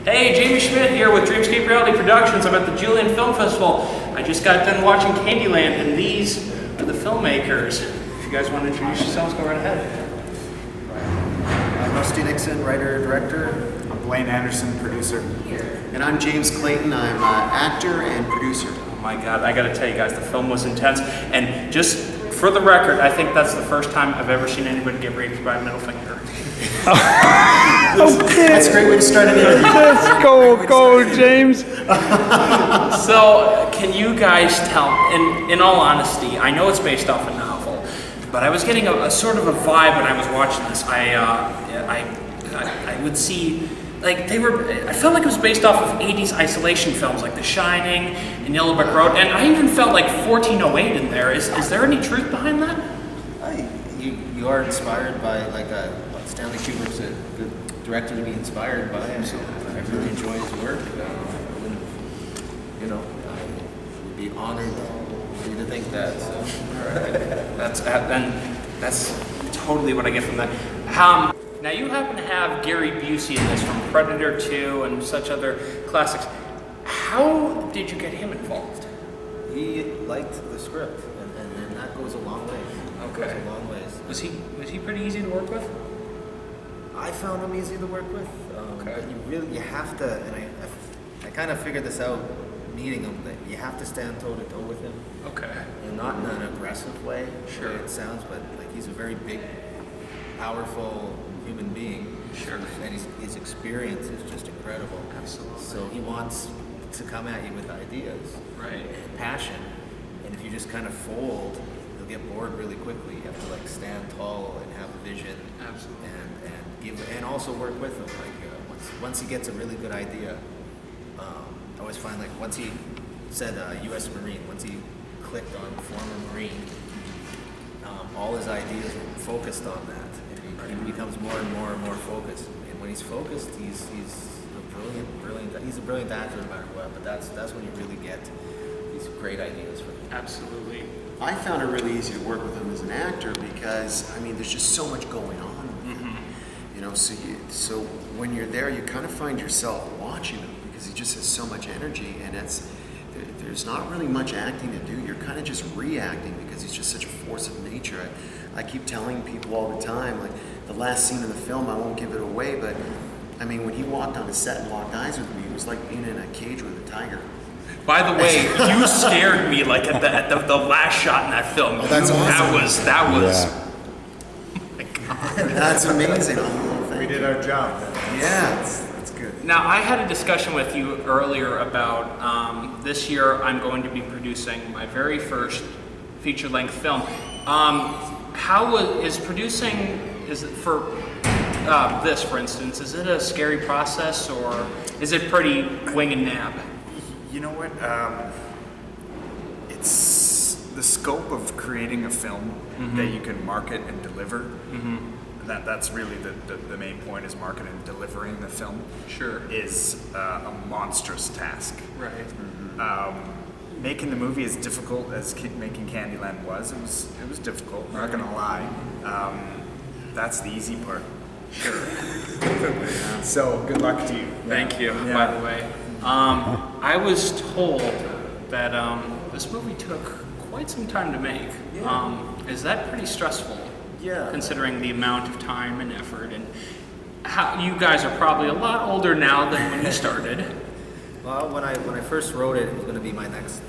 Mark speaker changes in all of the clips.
Speaker 1: Hey, Jayme Schmidt here with Dreamscape Reality Productions. I'm at the Julien Film Festival. I just got done watching Candiland, and these are the Filmmakers. If you guys want to introduce yourselves, go right ahead.
Speaker 2: I'm Rusty Nixon, writer-director.
Speaker 3: I'm Blaine Anderson, producer.
Speaker 2: And I'm James Clayton. I'm actor and producer.
Speaker 1: Oh my God, I gotta tell you guys, the film was intense. And just for the record, I think that's the first time I've ever seen anybody get raped by a middle finger.
Speaker 4: Okay.
Speaker 2: That's a great way to start an interview.
Speaker 4: Let's go, James.
Speaker 1: So, can you guys tell, in all honesty, I know it's based off a novel, but I was getting a sort of a vibe when I was watching this. I would see, like, I felt like it was based off of 80s isolation films like The Shining and Yellow Brick Road, and I even felt like 1408 in there. Is there any truth behind that?
Speaker 5: You are inspired by, like, Stanley Kubrick's a good director to be inspired by, and so I really enjoy his work. I would be honored for you to think that. So.
Speaker 1: That's totally what I get from that. Now you happen to have Gary Busey in this from Predator 2 and such other classics. How did you get him involved?
Speaker 5: He liked the script, and that goes a long way.
Speaker 1: Okay.
Speaker 5: Goes a long ways.
Speaker 1: Was he pretty easy to work with?
Speaker 5: I found him easy to work with.
Speaker 1: Okay.
Speaker 5: But you have to, and I kind of figured this out meeting him, that you have to stand toe to toe with him.
Speaker 1: Okay.
Speaker 5: And not in an aggressive way,
Speaker 1: Sure.
Speaker 5: the way it sounds, but like he's a very big, powerful human being.
Speaker 1: Sure.
Speaker 5: And his experience is just incredible.
Speaker 1: Absolutely.
Speaker 5: So he wants to come at you with ideas
Speaker 1: Right.
Speaker 5: and passion. And if you just kind of fold, you'll get bored really quickly. You have to like stand tall and have a vision.
Speaker 1: Absolutely.
Speaker 5: And also work with him. Like once he gets a really good idea, I always find like once he said U.S. Marine, once he clicked on former Marine, all his ideas are focused on that, and he becomes more and more focused. And when he's focused, he's a brilliant actor no matter what. But that's when you really get these great ideas from him.
Speaker 1: Absolutely.
Speaker 2: I found it really easy to work with him as an actor because, I mean, there's just so much going on with him. You know, so when you're there, you kind of find yourself watching him because he just has so much energy, and there's not really much acting to do. You're kind of just reacting because he's just such a force of nature. I keep telling people all the time, like the last scene in the film, I won't give it away, but I mean, when he walked on the set and locked eyes with me, it was like being in a cage with a tiger.
Speaker 1: By the way, you scared me like at the last shot in that film.
Speaker 2: Oh, that's awesome.
Speaker 1: That was.
Speaker 4: Yeah.
Speaker 1: Oh my God.
Speaker 2: That's amazing.
Speaker 3: We did our job.
Speaker 2: Yeah.
Speaker 3: That's good.
Speaker 1: Now, I had a discussion with you earlier about this year I'm going to be producing my very first feature-length film. Is it for this, for instance, is it a scary process or is it pretty wing and nab?
Speaker 3: You know what? It's the scope of creating a film that you can market and deliver. That's really the main point, is marketing and delivering the film.
Speaker 1: Sure.
Speaker 3: Is a monstrous task.
Speaker 1: Right.
Speaker 3: Making the movie as difficult as making Candiland was. It was difficult. I'm not gonna lie. That's the easy part.
Speaker 1: Sure.
Speaker 3: So good luck to you.
Speaker 1: Thank you,
Speaker 3: Yeah.
Speaker 1: by the way. I was told that this movie took quite some time to make. Is that pretty stressful?
Speaker 5: Yeah.
Speaker 1: Considering the amount of time and effort, and how you guys are probably a lot older now than when you started.
Speaker 5: Well, when I first wrote it, it was going to be my next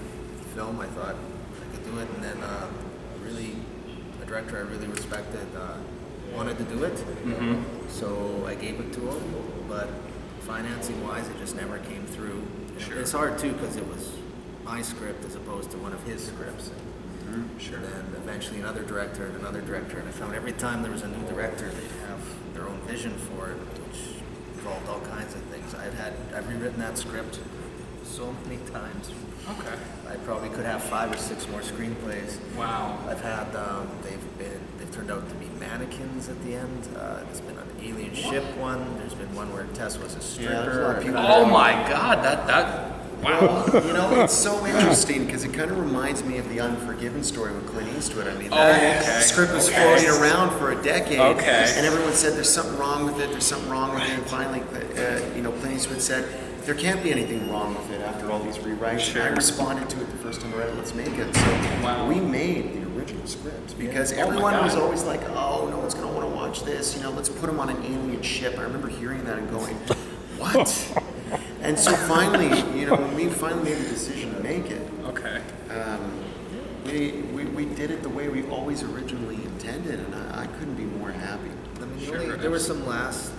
Speaker 5: film. I thought I could do it, and then a director I really respected wanted to do it, so I gave it to him. But financing-wise, it just never came through.
Speaker 1: Sure.
Speaker 5: It's hard too because it was my script as opposed to one of his scripts.
Speaker 1: Sure.
Speaker 5: And then eventually another director, and I found every time there was a new director, they'd have their own vision for it, which involved all kinds of things. I've rewritten that script so many times.
Speaker 1: Okay.
Speaker 5: I probably could have 5 or 6 more screenplays.
Speaker 1: Wow.
Speaker 5: I've had they've turned out to be mannequins at the end. There's been an alien ship one. There's been one where Tess was a stripper.
Speaker 2: there's a lot of people.
Speaker 1: Oh my God, that Wow.
Speaker 2: You know, it's so interesting because it kind of reminds me of the Unforgiven story with Clint Eastwood. I mean,
Speaker 1: Oh,
Speaker 2: that
Speaker 1: okay.
Speaker 2: script was
Speaker 1: Okay.
Speaker 2: floating around for a decade,
Speaker 1: Okay.
Speaker 2: and everyone said there's something wrong with it. There's something wrong with it. And finally, Clint Eastwood said there can't be anything wrong with it after all these rewrites.
Speaker 1: Sure.
Speaker 2: And I responded to it the first time I read it. Let's make it. So
Speaker 1: Wow.
Speaker 2: we made the original script because
Speaker 1: Oh my
Speaker 2: everyone
Speaker 1: God.
Speaker 2: was always like, "Oh, no one's going to want to watch this." You know, let's put him on an alien ship. I remember hearing that and going, "What?" And so finally, you know, when we finally made the decision to make it,
Speaker 1: Okay.
Speaker 2: we did it the way we always originally intended, and I couldn't be more happy.
Speaker 5: I mean,
Speaker 1: Sure.
Speaker 5: there was some last.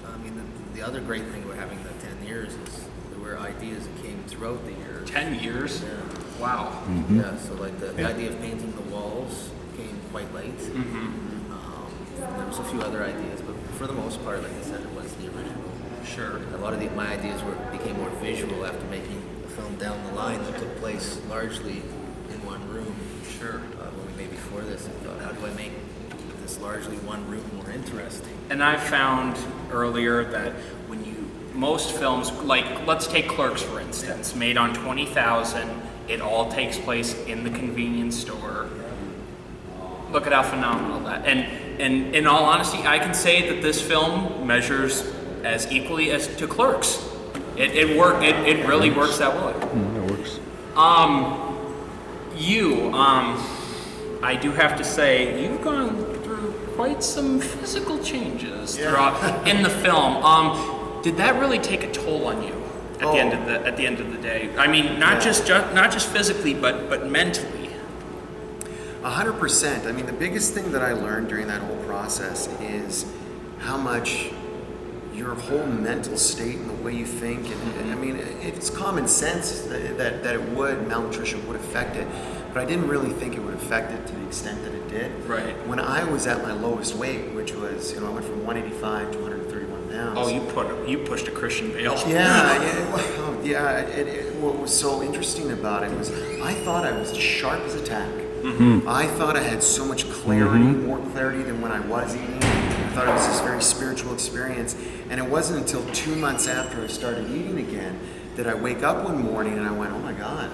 Speaker 5: I mean, the other great thing about having the 10 years is there were ideas that came throughout the year.
Speaker 1: 10 years?
Speaker 5: Yeah.
Speaker 1: Wow.
Speaker 5: Yeah. So like the idea of painting the walls came quite late. There was a few other ideas, but for the most part, like I said, it was the original.
Speaker 1: Sure.
Speaker 5: A lot of my ideas became more visual after making a film down the line that took place largely in one room.
Speaker 1: Sure.
Speaker 5: When we made before this, I thought, how do I make this largely one room more interesting?
Speaker 1: And I found earlier that when most films, like let's take Clerks for instance, made on 20,000, it all takes place in the convenience store. Look at how phenomenal that. And in all honesty, I can say that this film measures as equally as to Clerks. It really works that way.
Speaker 4: That works.
Speaker 1: I do have to say, you've gone through quite some physical changes throughout in the film. Did that really take a toll on you at the end of the day? I mean, not just physically, but mentally.
Speaker 2: 100%. I mean, the biggest thing that I learned during that whole process is how much your whole mental state and the way you think, and I mean, it's common sense that malnutrition would affect it, but I didn't really think it would affect it to the extent that it did.
Speaker 1: Right.
Speaker 2: When I was at my lowest weight, which was, I went from 185 to 131 pounds.
Speaker 1: Oh, you pushed a Christian Bale.
Speaker 2: What was so interesting about it was I thought I was as sharp as a tack. I thought I had so much clarity, more clarity than when I was eating. I thought it was this very spiritual experience. And it wasn't until 2 months after I started eating again that I wake up one morning and I went, oh my God,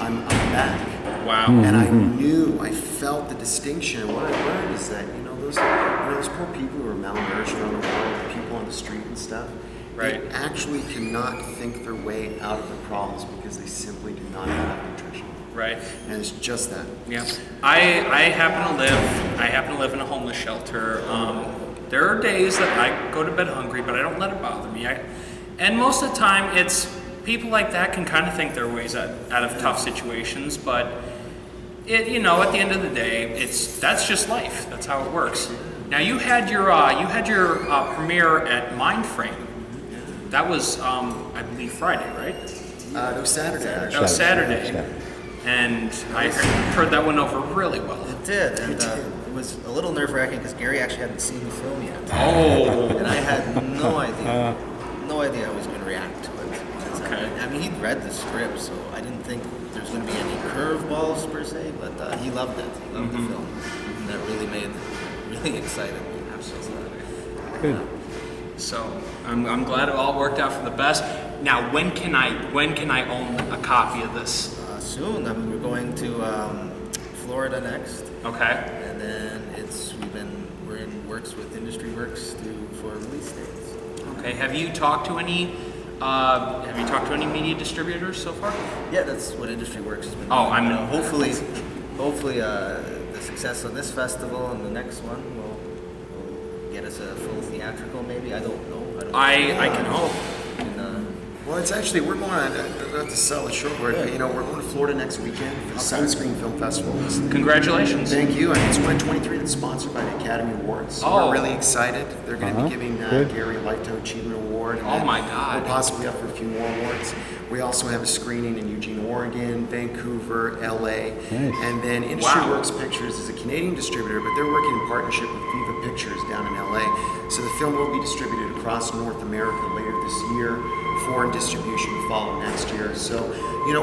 Speaker 2: I'm back.
Speaker 1: Wow.
Speaker 2: And I felt the distinction. And what I learned is that, those poor people who are malnourished around the world, the people on the street and stuff,
Speaker 1: Right.
Speaker 2: they actually cannot think their way out of the problems because they simply do not have enough nutrition.
Speaker 1: Right.
Speaker 2: And it's just that.
Speaker 1: Yeah. I happen to live in a homeless shelter. There are days that I go to bed hungry, but I don't let it bother me. And most of the time, it's people like that can kind of think their ways out of tough situations, but at the end of the day, that's just life. That's how it works. Now you had your premiere at Mindframe. That was I believe Friday, right?
Speaker 2: It was Saturday, actually.
Speaker 1: That was Saturday. And I heard that went over really well.
Speaker 5: It did, and it was a little nerve-wracking because Gary actually hadn't seen the film yet.
Speaker 1: Oh.
Speaker 5: And I had no idea how he was going to react to it.
Speaker 1: Okay.
Speaker 5: I mean, he'd read the script, so I didn't think there was going to be any curveballs per se, but he loved it. He loved the film. And that really excited me. Absolutely.
Speaker 4: Good.
Speaker 1: So I'm glad it all worked out for the best. Now, when can I own a copy of this?
Speaker 5: Soon. I mean, we're going to Florida next.
Speaker 1: Okay.
Speaker 5: And then we're in works with Industry Works for release dates.
Speaker 1: Okay. Have you talked to any media distributors so far?
Speaker 5: Yeah, that's what Industry Works has been
Speaker 1: Oh,
Speaker 5: doing.
Speaker 1: I'm
Speaker 5: Hopefully, the success of this festival and the next one will get us a full theatrical. Maybe I don't know.
Speaker 1: I can hope.
Speaker 2: Well, it's actually, we're going on, not to sell a short word, but we're going to Florida next weekend for the Sunscreen Film Festival.
Speaker 1: Congratulations.
Speaker 2: Thank you. And it's 123 that's sponsored by the Academy Awards. So we're really excited. They're going to be giving Gary a Lifetime Achievement Award. And
Speaker 1: my God.
Speaker 2: We're possibly up for a few more awards. We also have a screening in Eugene, Oregon, Vancouver, LA.
Speaker 4: Nice.
Speaker 2: And then Industry Works Pictures is a Canadian distributor, but they're working in partnership with Viva Pictures down in LA. So the film will be distributed across North America later this year. Foreign distribution will follow next year. So,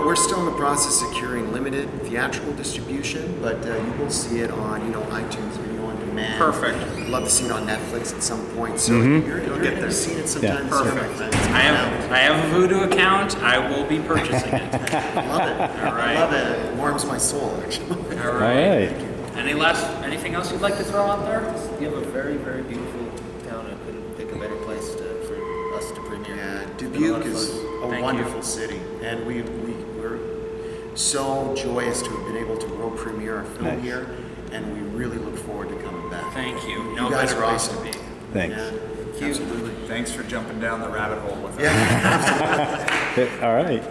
Speaker 2: we're still in the process of securing limited theatrical distribution, but you will see it on, iTunes, video on demand.
Speaker 1: Perfect.
Speaker 2: I'd love to see it on Netflix at some point. So you'll get there. See it sometime.
Speaker 1: Perfect. I I have a Voodoo account. I will be purchasing it.
Speaker 2: I love it.
Speaker 1: All right.
Speaker 2: I love it. It warms my soul, actually.
Speaker 1: All
Speaker 4: All
Speaker 1: right.
Speaker 4: right.
Speaker 1: Anything else you'd like to throw out there?
Speaker 5: You have a very, very beautiful town. I couldn't pick a better place for us to premiere.
Speaker 2: Yeah,
Speaker 5: It's been a lot
Speaker 2: Dubuque
Speaker 5: of
Speaker 2: is
Speaker 5: fun.
Speaker 2: a
Speaker 1: Thank you.
Speaker 2: wonderful city, and we're so joyous to have been able to world premiere our film
Speaker 4: Nice.
Speaker 2: here, and we really look forward to coming back.
Speaker 1: Thank you.
Speaker 2: You
Speaker 1: No
Speaker 2: guys
Speaker 1: better
Speaker 2: are
Speaker 1: place to
Speaker 2: awesome.
Speaker 1: be.
Speaker 4: Thanks.
Speaker 2: Yeah, absolutely.
Speaker 3: Thanks for jumping down the rabbit hole with us.
Speaker 2: Yeah,
Speaker 4: All right.